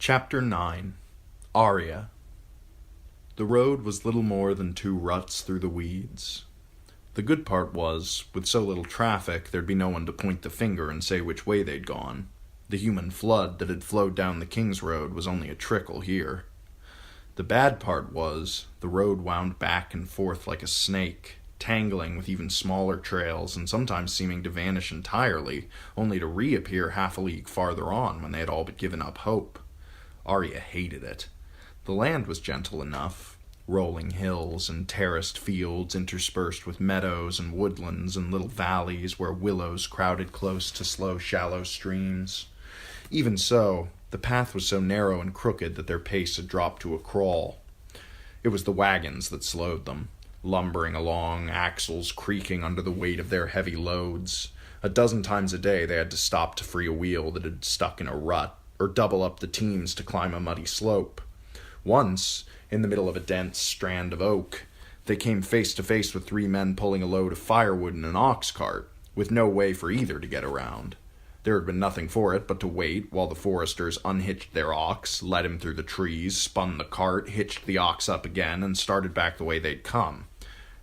Chapter 9 Arya. The road was little more than 2 ruts through the weeds. The good part was, with so little traffic, there'd be no one to point the finger and say which way they'd gone. The human flood that had flowed down the King's Road was only a trickle here. The bad part was, the road wound back and forth like a snake, tangling with even smaller trails and sometimes seeming to vanish entirely, only to reappear half a league farther on when they had all but given up hope. Arya hated it. The land was gentle enough, rolling hills and terraced fields interspersed with meadows and woodlands and little valleys where willows crowded close to slow, shallow streams. Even so, the path was so narrow and crooked that their pace had dropped to a crawl. It was the wagons that slowed them, lumbering along, axles creaking under the weight of their heavy loads. A dozen times a day they had to stop to free a wheel that had stuck in a rut, or double up the teams to climb a muddy slope. Once, in the middle of a dense strand of oak, they came face to face with 3 men pulling a load of firewood in an ox cart, with no way for either to get around. There had been nothing for it but to wait while the foresters unhitched their ox, led him through the trees, spun the cart, hitched the ox up again, and started back the way they'd come.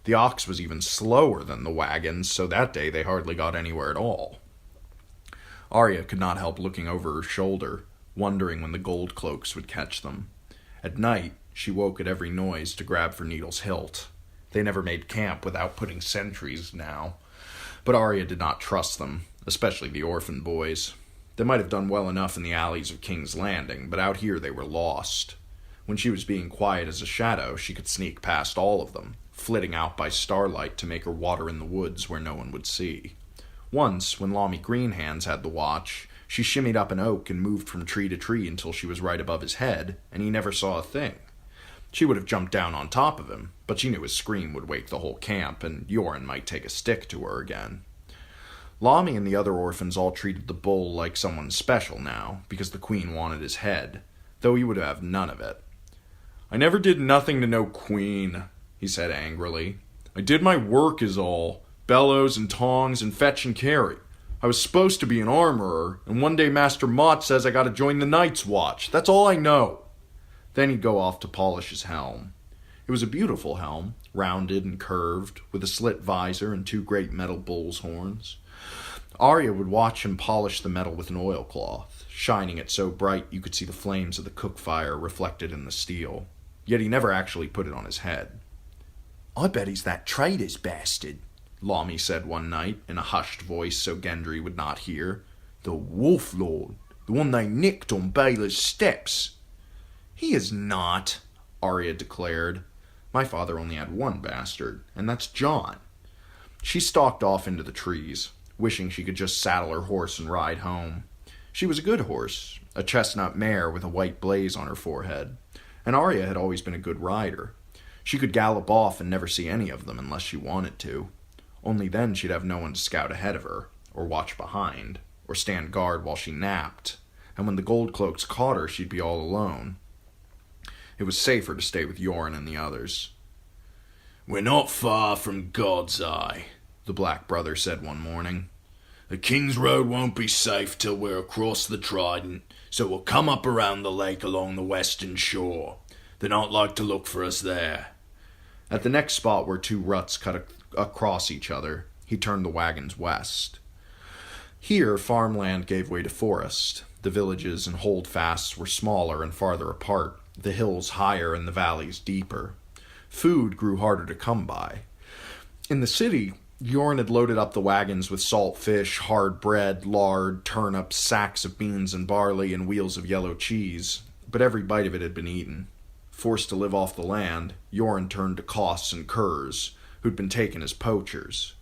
The ox was even slower than the wagons, so that day they hardly got anywhere at all. Arya could not help looking over her shoulder, wondering when the gold cloaks would catch them. At night, she woke at every noise to grab for Needle's hilt. They never made camp without putting sentries now, but Arya did not trust them, especially the orphan boys. They might have done well enough in the alleys of King's Landing, but out here they were lost. When she was being quiet as a shadow, she could sneak past all of them, flitting out by starlight to make her water in the woods where no one would see. Once, when Lommy Greenhands had the watch, she shimmied up an oak and moved from tree to tree until she was right above his head, and he never saw a thing. She would have jumped down on top of him, but she knew his scream would wake the whole camp, and Yoren might take a stick to her again. Lommy and the other orphans all treated the bull like someone special now, because the queen wanted his head, though he would have none of it. "I never did nothing to no queen," he said angrily. "I did my work is all. Bellows and tongs and fetch and carry. I was supposed to be an armorer, and one day Master Mott says I gotta join the Night's Watch. That's all I know." Then he'd go off to polish his helm. It was a beautiful helm, rounded and curved, with a slit visor and 2 great metal bull's horns. Arya would watch him polish the metal with an oilcloth, shining it so bright you could see the flames of the cook fire reflected in the steel. Yet he never actually put it on his head. "I bet he's that trader's bastard," Lommy said one night, in a hushed voice so Gendry would not hear. "The Wolf Lord, the one they nicked on Baylor's steps." "He is not," Arya declared. "My father only had 1 bastard, and that's John." She stalked off into the trees, wishing she could just saddle her horse and ride home. She was a good horse, a chestnut mare with a white blaze on her forehead, and Arya had always been a good rider. She could gallop off and never see any of them unless she wanted to. Only then she'd have no one to scout ahead of her, or watch behind, or stand guard while she napped, and when the gold cloaks caught her, she'd be all alone. It was safer to stay with Yoren and the others. "We're not far from God's Eye," the Black Brother said one morning. "The King's Road won't be safe till we're across the Trident, so we'll come up around the lake along the western shore. They're not like to look for us there." At the next spot where 2 ruts cut across each other, he turned the wagons west. Here, farmland gave way to forest. The villages and holdfasts were smaller and farther apart, the hills higher and the valleys deeper. Food grew harder to come by. In the city, Yoren had loaded up the wagons with salt fish, hard bread, lard, turnips, sacks of beans and barley, and wheels of yellow cheese, but every bite of it had been eaten. Forced to live off the land, Yoren turned to Koss and Curs, who'd been taken as poachers.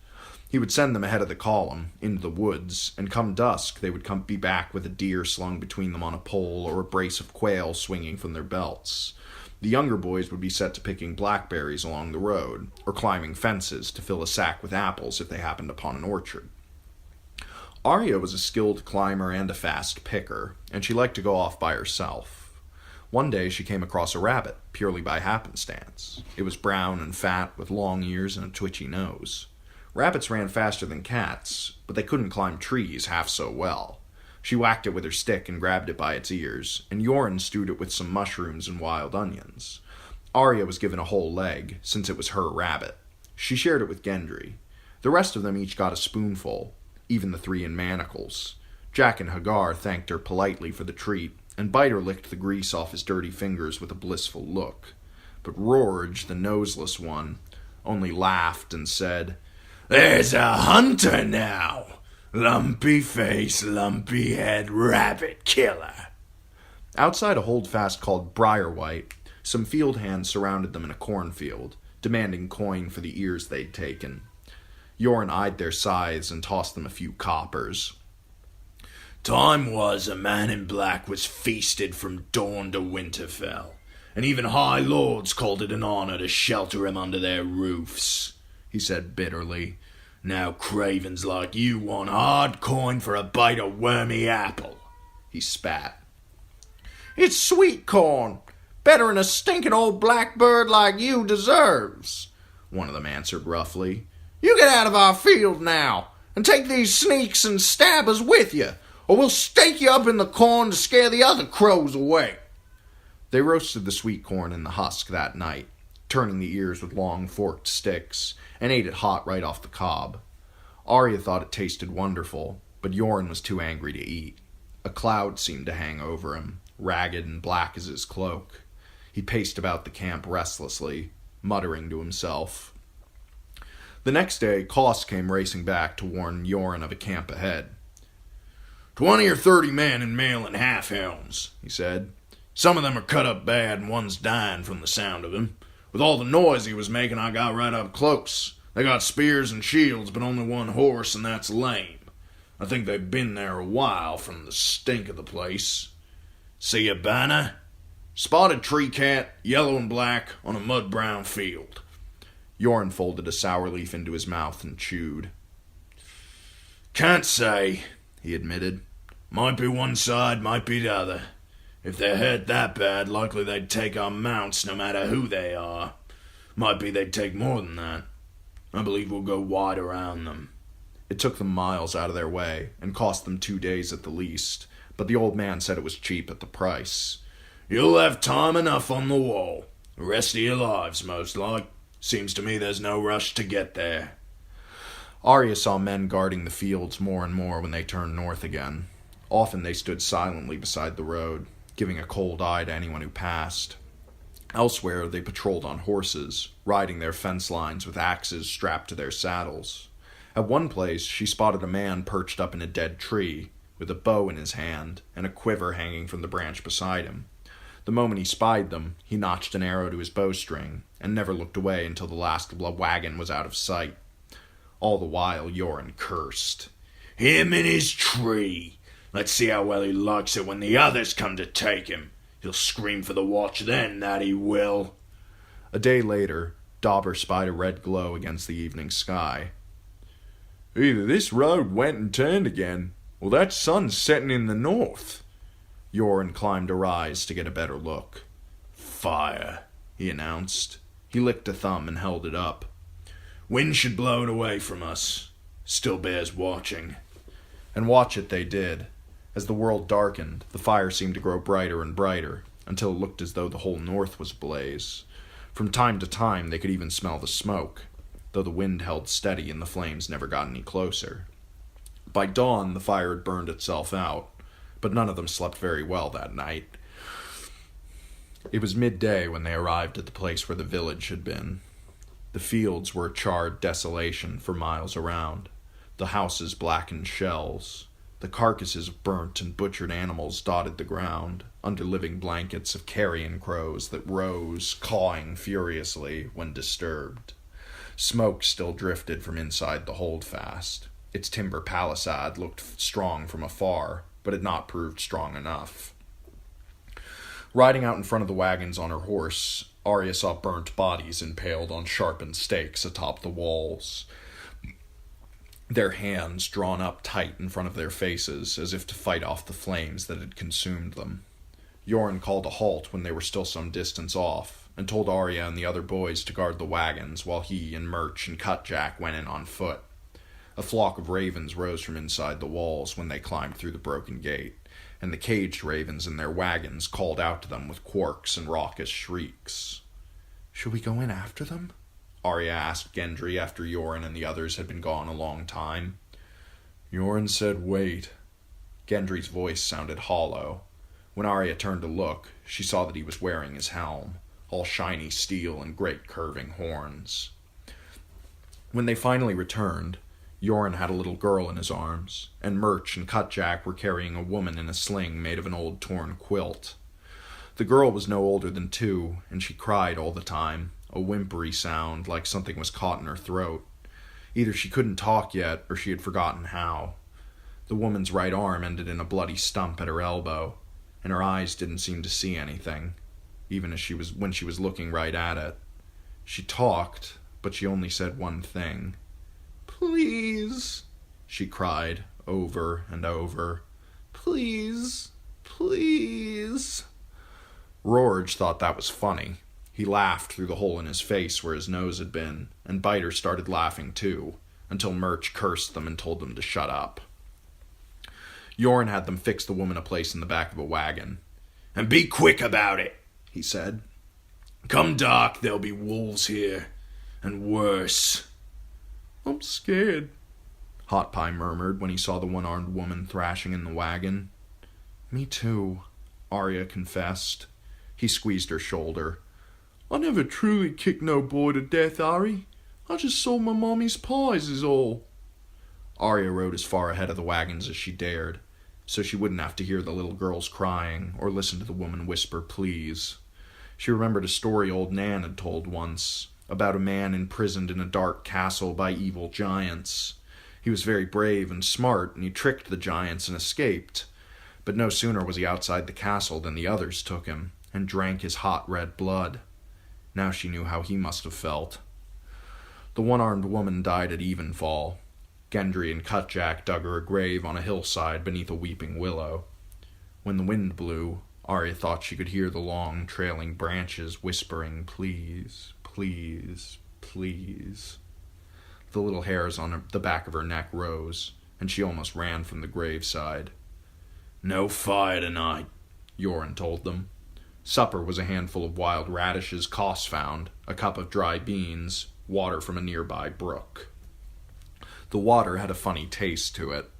He would send them ahead of the column, into the woods, and come dusk they would be back with a deer slung between them on a pole or a brace of quail swinging from their belts. The younger boys would be set to picking blackberries along the road, or climbing fences to fill a sack with apples if they happened upon an orchard. Arya was a skilled climber and a fast picker, and she liked to go off by herself. One day she came across a rabbit, purely by happenstance. It was brown and fat, with long ears and a twitchy nose. Rabbits ran faster than cats, but they couldn't climb trees half so well. She whacked it with her stick and grabbed it by its ears, and Yoren stewed it with some mushrooms and wild onions. Arya was given a whole leg, since it was her rabbit. She shared it with Gendry. The rest of them each got a spoonful, even the three in manacles. Jack and Hagar thanked her politely for the treat, and Biter licked the grease off his dirty fingers with a blissful look. But Rorge, the noseless one, only laughed and said, "There's a hunter now! Lumpy face, lumpy head, rabbit killer!" Outside a holdfast called Briarwhite, some field hands surrounded them in a cornfield, demanding coin for the ears they'd taken. Yoren eyed their scythes and tossed them a few coppers. "Time was a man in black was feasted from dawn to Winterfell, and even high lords called it an honor to shelter him under their roofs," he said bitterly. "Now cravens like you want hard coin for a bite of wormy apple," he spat. "It's sweet corn, better'n a stinking old blackbird like you deserves," one of them answered roughly. "You get out of our field now, and take these sneaks and stabbers with you, or we'll stake you up in the corn to scare the other crows away." They roasted the sweet corn in the husk that night, turning the ears with long forked sticks, and ate it hot right off the cob. Arya thought it tasted wonderful, but Yoren was too angry to eat. A cloud seemed to hang over him, ragged and black as his cloak. He paced about the camp restlessly, muttering to himself. The next day, Koss came racing back to warn Yoren of a camp ahead. 20 or 30 men in mail and half-helms," he said. "Some of them are cut up bad, and one's dying from the sound of him. With all the noise he was making, I got right up close. They got spears and shields, but only one horse, and that's lame. I think they've been there a while from the stink of the place. See a banner? Spotted tree cat, yellow and black, on a mud-brown field." Yoren folded a sour leaf into his mouth and chewed. "Can't say," he admitted. "Might be one side, might be the other. If they're hurt that bad, likely they'd take our mounts no matter who they are. Might be they'd take more than that. I believe we'll go wide around them." It took them miles out of their way, and cost them 2 days at the least, but the old man said it was cheap at the price. "You'll have time enough on the wall. The rest of your lives, most like. Seems to me there's no rush to get there." Arya saw men guarding the fields more and more when they turned north again. Often they stood silently beside the road, giving a cold eye to anyone who passed. Elsewhere they patrolled on horses, riding their fence lines with axes strapped to their saddles. At one place she spotted a man perched up in a dead tree, with a bow in his hand and a quiver hanging from the branch beside him. The moment he spied them, he notched an arrow to his bowstring, and never looked away until the last wagon was out of sight. All the while Yoren cursed. "Him in his tree! Let's see how well he likes it when the others come to take him. He'll scream for the watch then, that he will." A day later, Dauber spied a red glow against the evening sky. "Either this road went and turned again, or that sun's setting in the north." Yoren climbed a rise to get a better look. "Fire," he announced. He licked a thumb and held it up. "Wind should blow it away from us. Still bears watching." And watch it they did. As the world darkened, the fire seemed to grow brighter and brighter, until it looked as though the whole north was ablaze. From time to time they could even smell the smoke, though the wind held steady and the flames never got any closer. By dawn the fire had burned itself out, but none of them slept very well that night. It was midday when they arrived at the place where the village had been. The fields were a charred desolation for miles around, the houses blackened shells. The carcasses of burnt and butchered animals dotted the ground, under living blankets of carrion crows that rose, cawing furiously when disturbed. Smoke still drifted from inside the holdfast. Its timber palisade looked strong from afar, but had not proved strong enough. Riding out in front of the wagons on her horse, Arya saw burnt bodies impaled on sharpened stakes atop the walls, their hands drawn up tight in front of their faces, as if to fight off the flames that had consumed them. Yoren called a halt when they were still some distance off, and told Arya and the other boys to guard the wagons while he and Murch and Cutjack went in on foot. A flock of ravens rose from inside the walls when they climbed through the broken gate, and the caged ravens in their wagons called out to them with quirks and raucous shrieks. "Shall we go in after them?" Arya asked Gendry after Yoren and the others had been gone a long time. Yoren said wait. Gendry's voice sounded hollow. When Arya turned to look, she saw that he was wearing his helm, all shiny steel and great curving horns. When they finally returned, Yoren had a little girl in his arms, and Murch and Cutjack were carrying a woman in a sling made of an old torn quilt. The girl was no older than 2, and she cried all the time, a whimpery sound like something was caught in her throat. Either she couldn't talk yet, or she had forgotten how. The woman's right arm ended in a bloody stump at her elbow, and her eyes didn't seem to see anything, even when she was looking right at it. She talked, but she only said one thing. "Please," she cried over and over. "Please, please." Rorge thought that was funny. He laughed through the hole in his face where his nose had been, and Biter started laughing too, until Murch cursed them and told them to shut up. Yoren had them fix the woman a place in the back of a wagon. "And be quick about it," he said. "Come dark, there'll be wolves here, and worse." "I'm scared," Hot Pie murmured when he saw the one-armed woman thrashing in the wagon. "Me too," Arya confessed. He squeezed her shoulder. "I never truly kicked no boy to death, Arry. I just sold my mommy's pies is all." Arya rode as far ahead of the wagons as she dared, so she wouldn't have to hear the little girls crying or listen to the woman whisper please. She remembered a story old Nan had told once, about a man imprisoned in a dark castle by evil giants. He was very brave and smart, and he tricked the giants and escaped. But no sooner was he outside the castle than the others took him, and drank his hot red blood. Now she knew how he must have felt. The one-armed woman died at evenfall. Gendry and Cutjack dug her a grave on a hillside beneath a weeping willow. When the wind blew, Arya thought she could hear the long, trailing branches whispering, "Please, please, please." The little hairs on the back of her neck rose, and she almost ran from the graveside. "No fire tonight," Yoren told them. Supper was a handful of wild radishes Koss found, a cup of dry beans, water from a nearby brook. The water had a funny taste to it,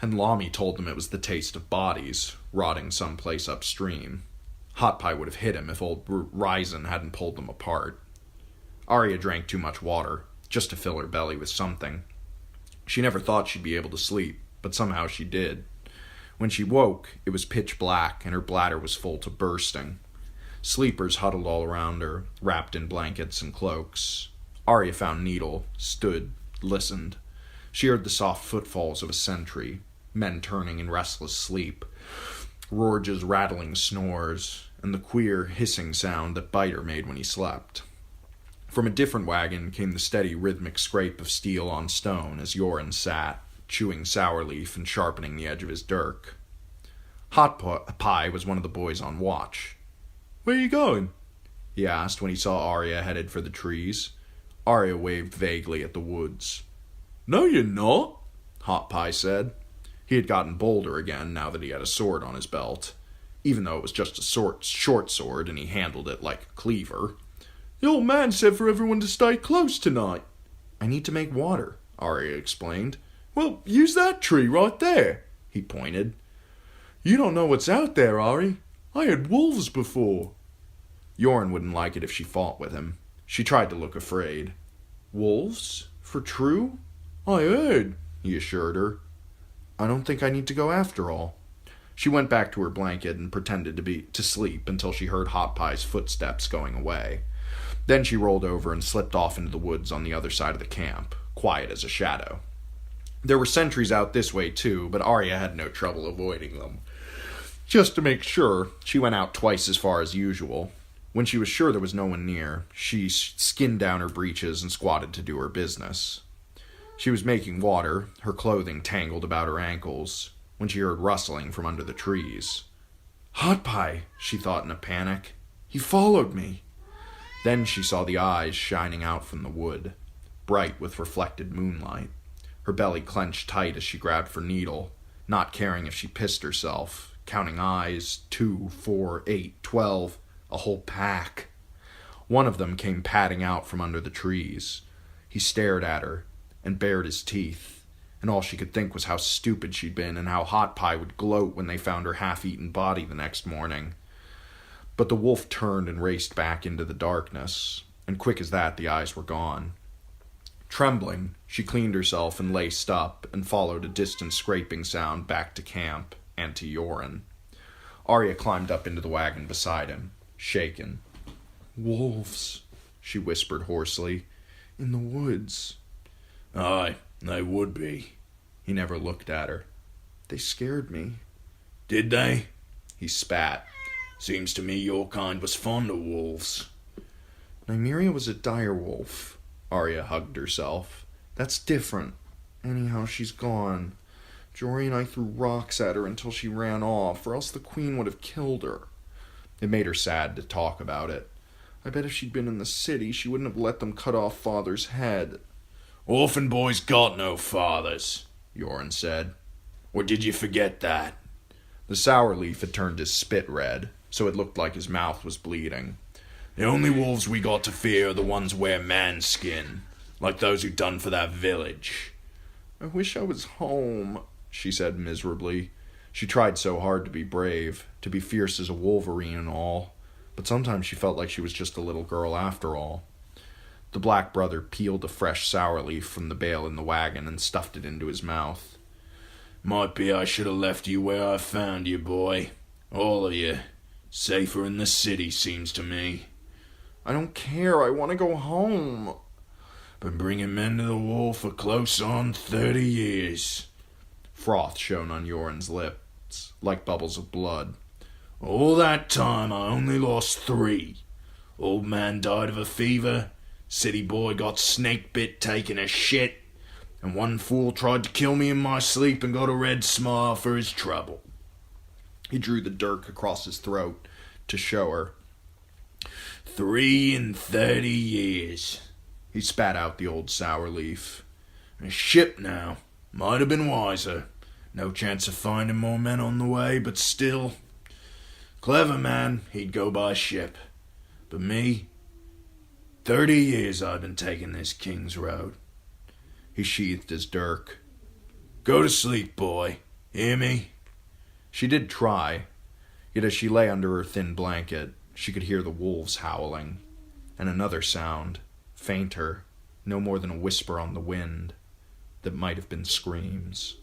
and Lommy told them it was the taste of bodies, rotting someplace upstream. Hot Pie would have hit him if old Ryzen hadn't pulled them apart. Arya drank too much water, just to fill her belly with something. She never thought she'd be able to sleep, but somehow she did. When she woke, it was pitch black, and her bladder was full to bursting. Sleepers huddled all around her, wrapped in blankets and cloaks. Arya found Needle, stood, listened. She heard the soft footfalls of a sentry, men turning in restless sleep, Rorge's rattling snores, and the queer hissing sound that Biter made when he slept. From a different wagon came the steady rhythmic scrape of steel on stone as Yoren sat, chewing sour leaf and sharpening the edge of his dirk. Hot Pie was one of the boys on watch. "Where are you going?" he asked when he saw Arya headed for the trees. Arya waved vaguely at the woods. "No, you're not," Hot Pie said. He had gotten bolder again now that he had a sword on his belt, even though it was just a short sword and he handled it like a cleaver. "The old man said for everyone to stay close tonight." "I need to make water," Arya explained. "Well, use that tree right there," he pointed. "You don't know what's out there, Arry. I had wolves before." Yoren wouldn't like it if she fought with him. She tried to look afraid. "Wolves? For true?" "I heard," he assured her. "I don't think I need to go after all." She went back to her blanket and pretended to sleep until she heard Hot Pie's footsteps going away. Then she rolled over and slipped off into the woods on the other side of the camp, quiet as a shadow. There were sentries out this way too, but Arya had no trouble avoiding them. Just to make sure, she went out twice as far as usual. When she was sure there was no one near, she skinned down her breeches and squatted to do her business. She was making water, her clothing tangled about her ankles, when she heard rustling from under the trees. "Hot Pie," she thought in a panic. "He followed me." Then she saw the eyes shining out from the wood, bright with reflected moonlight. Her belly clenched tight as she grabbed for needle, not caring if she pissed herself, counting eyes, 2, 4, 8, 12, a whole pack. One of them came padding out from under the trees. He stared at her and bared his teeth, and all she could think was how stupid she'd been and how Hot Pie would gloat when they found her half-eaten body the next morning. But the wolf turned and raced back into the darkness, and quick as that, the eyes were gone. Trembling, she cleaned herself and laced up and followed a distant scraping sound back to camp and to Yoren. Arya climbed up into the wagon beside him, shaken. "Wolves," she whispered hoarsely, "in the woods." "Aye, they would be." He never looked at her. "They scared me." "Did they?" He spat. "Seems to me your kind was fond of wolves." "Nymeria was a dire wolf." Arya hugged herself. "That's different. Anyhow, she's gone. Jory and I threw rocks at her until she ran off, or else the queen would have killed her." It made her sad to talk about it. "I bet if she'd been in the city, she wouldn't have let them cut off father's head." "Orphan boys got no fathers," Yoren said. "Or did you forget that?" The sour leaf had turned his spit red, so it looked like his mouth was bleeding. "The only wolves we got to fear are the ones who wear man's skin, like those who done for that village." "I wish I was home," she said miserably. She tried so hard to be brave, to be fierce as a wolverine and all, but sometimes she felt like she was just a little girl after all. The black brother peeled a fresh sour leaf from the bale in the wagon and stuffed it into his mouth. "Might be I should have left you where I found you, boy. All of you. Safer in the city, seems to me." "I don't care. I want to go home." "Been bringing men to the wall for close on 30 years. Froth shone on Yoren's lips, like bubbles of blood. "All that time I only lost 3. Old man died of a fever, city boy got snake bit taking a shit, and one fool tried to kill me in my sleep and got a red smile for his trouble." He drew the dirk across his throat to show her. 3 in 30 years. He spat out the old sour leaf. "A ship now. Might have been wiser. No chance of finding more men on the way, but still. Clever man, he'd go by ship. But me, 30 years I've been taking this King's Road." He sheathed his dirk. "Go to sleep, boy. Hear me?" She did try, yet as she lay under her thin blanket, she could hear the wolves howling, and another sound, fainter, no more than a whisper on the wind, that might have been screams.